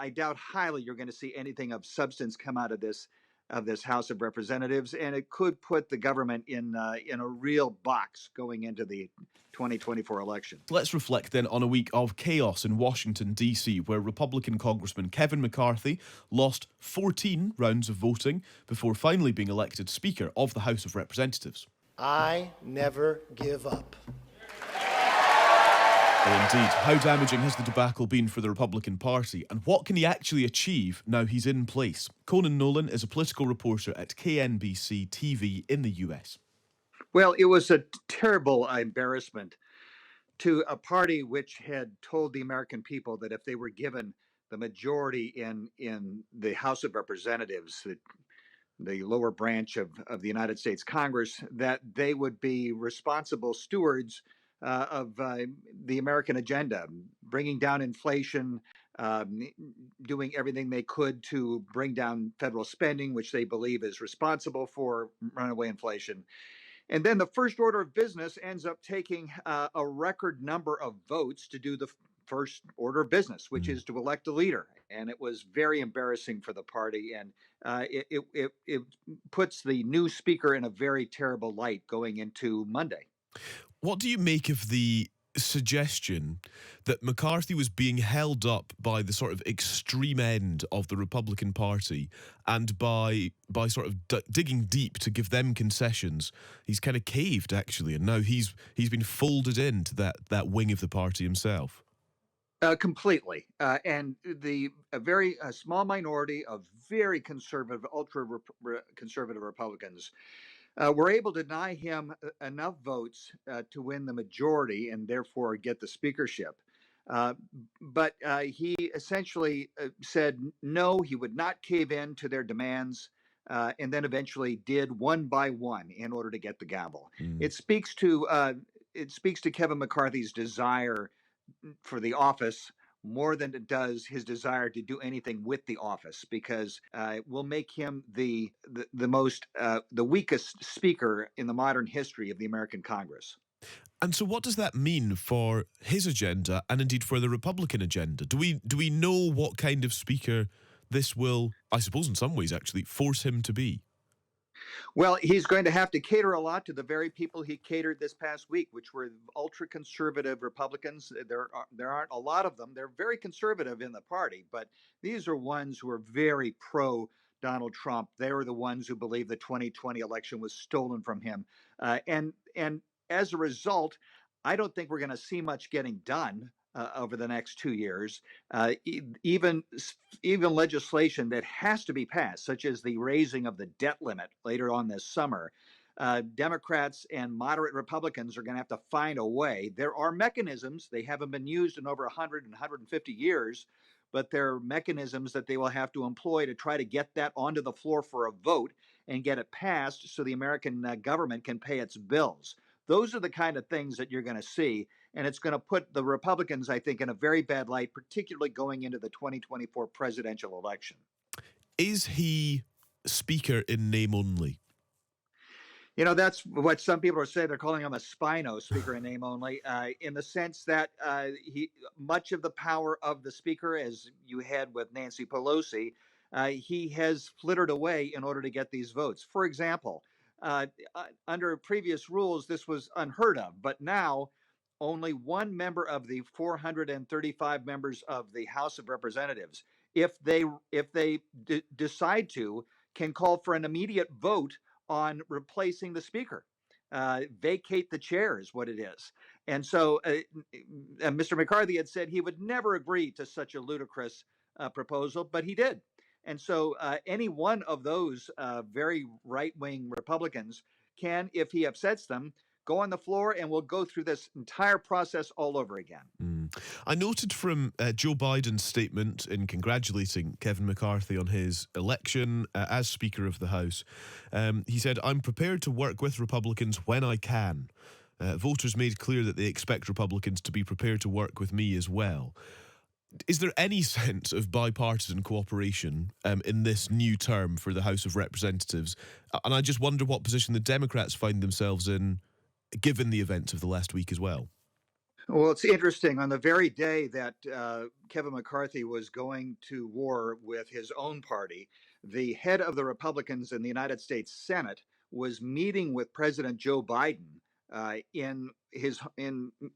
I doubt highly you're going to see anything of substance come out of this House of Representatives, and it could put the government in a real box going into the 2024 election. Let's reflect then on a week of chaos in Washington, D.C., where Republican Congressman Kevin McCarthy lost 14 rounds of voting before finally being elected Speaker of the House of Representatives. I never give up. Well, indeed, how damaging has the debacle been for the Republican Party, and what can he actually achieve now he's in place? Conan Nolan is a political reporter at KNBC TV in the US. Well, it was a terrible embarrassment to a party which had told the American people that if they were given the majority in the House of Representatives, the lower branch of the United States Congress, that they would be responsible stewards of the American agenda, bringing down inflation, doing everything they could to bring down federal spending, which they believe is responsible for runaway inflation. And then the first order of business ends up taking a record number of votes to do the first order of business, which is to elect a leader. And it was very embarrassing for the party. And it puts the new speaker in a very terrible light going into Monday. What do you make of the suggestion that McCarthy was being held up by the sort of extreme end of the Republican Party, and by sort of digging deep to give them concessions, he's kind of caved actually, and now he's been folded into that wing of the party himself? Completely. And a very small minority of very conservative, conservative Republicans were able to deny him enough votes to win the majority and therefore get the speakership. But he essentially said no, he would not cave in to their demands, and then eventually did one by one in order to get the gavel. It speaks to Kevin McCarthy's desire for the office more than it does his desire to do anything with the office, because it will make him the weakest speaker in the modern history of the American Congress. And so what does that mean for his agenda and indeed for the Republican agenda? Do we know what kind of speaker this will, I suppose in some ways actually, force him to be? Well, he's going to have to cater a lot to the very people he catered this past week, which were ultra-conservative Republicans. There aren't a lot of them. They're very conservative in the party, but these are ones who are very pro-Donald Trump. They were the ones who believe the 2020 election was stolen from him. And as a result, I don't think we're going to see much getting done over the next 2 years. Even legislation that has to be passed, such as the raising of the debt limit later on this summer, Democrats and moderate Republicans are going to have to find a way. There are mechanisms. They haven't been used in over 100 and 150 years, but there are mechanisms that they will have to employ to try to get that onto the floor for a vote and get it passed so the American government can pay its bills. Those are the kind of things that you're going to see, and it's going to put the Republicans, I think, in a very bad light, particularly going into the 2024 presidential election. Is he speaker in name only? You know, that's what some people are saying. They're calling him a Spino, speaker in name only, in the sense that much of the power of the speaker, as you had with Nancy Pelosi, he has flittered away in order to get these votes. For example, under previous rules, this was unheard of, but now only one member of the 435 members of the House of Representatives, if they decide to, can call for an immediate vote on replacing the speaker. Vacate the chair is what it is. And so Mr. McCarthy had said he would never agree to such a ludicrous proposal, but he did. And so any one of those very right-wing Republicans can, if he upsets them, go on the floor and we'll go through this entire process all over again. I noted from Joe Biden's statement in congratulating Kevin McCarthy on his election as Speaker of the House, he said, "I'm prepared to work with Republicans when I can. Voters made clear that they expect Republicans to be prepared to work with me as well." Is there any sense of bipartisan cooperation in this new term for the House of Representatives? And I just wonder what position the Democrats find themselves in, given the events of the last week as well. Well, it's interesting. On the very day that Kevin McCarthy was going to war with his own party, the head of the Republicans in the United States Senate was meeting with President Joe Biden in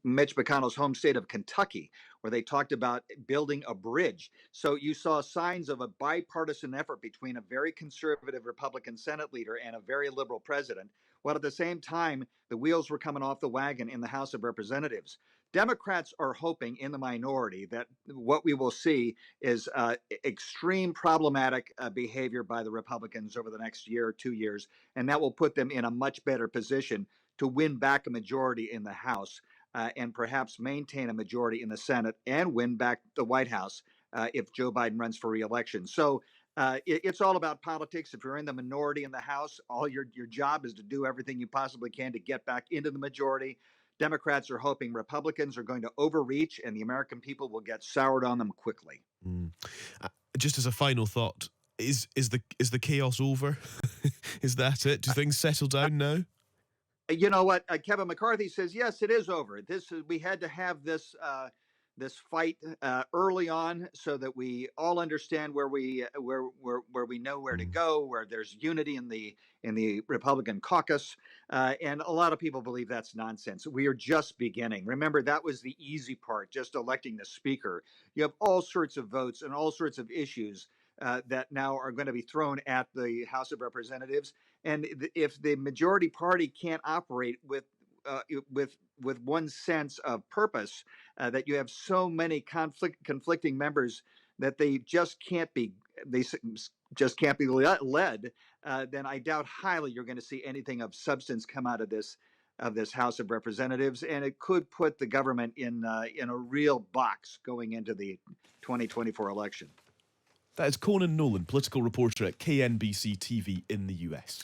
Mitch McConnell's home state of Kentucky, where they talked about building a bridge. So you saw signs of a bipartisan effort between a very conservative Republican Senate leader and a very liberal president, while at the same time the wheels were coming off the wagon in the House of Representatives. Democrats are hoping in the minority that what we will see is extreme problematic behavior by the Republicans over the next year or 2 years, and that will put them in a much better position to win back a majority in the House and perhaps maintain a majority in the Senate and win back the White House if Joe Biden runs for reelection. So it's all about politics. If you're in the minority in the House, all your job is to do everything you possibly can to get back into the majority. Democrats are hoping Republicans are going to overreach and the American people will get soured on them quickly. Mm. Just as a final thought, is the chaos over? Is that it? Do things settle down now? You know what? Kevin McCarthy says, yes, it is over. We had to have this fight early on so that we all understand where we know where to Mm. go, where there's unity in the Republican caucus, and a lot of people believe that's nonsense. We are just beginning. Remember, that was the easy part, just electing the speaker. You have all sorts of votes and all sorts of issues that now are going to be thrown at the House of Representatives. And if the majority party can't operate uh, with one sense of purpose, that you have so many conflicting members that they just can't be led, then I doubt highly you're going to see anything of substance come out of this House of Representatives, and it could put the government in a real box going into the 2024 election. That is Conan Nolan, political reporter at KNBC TV in the US.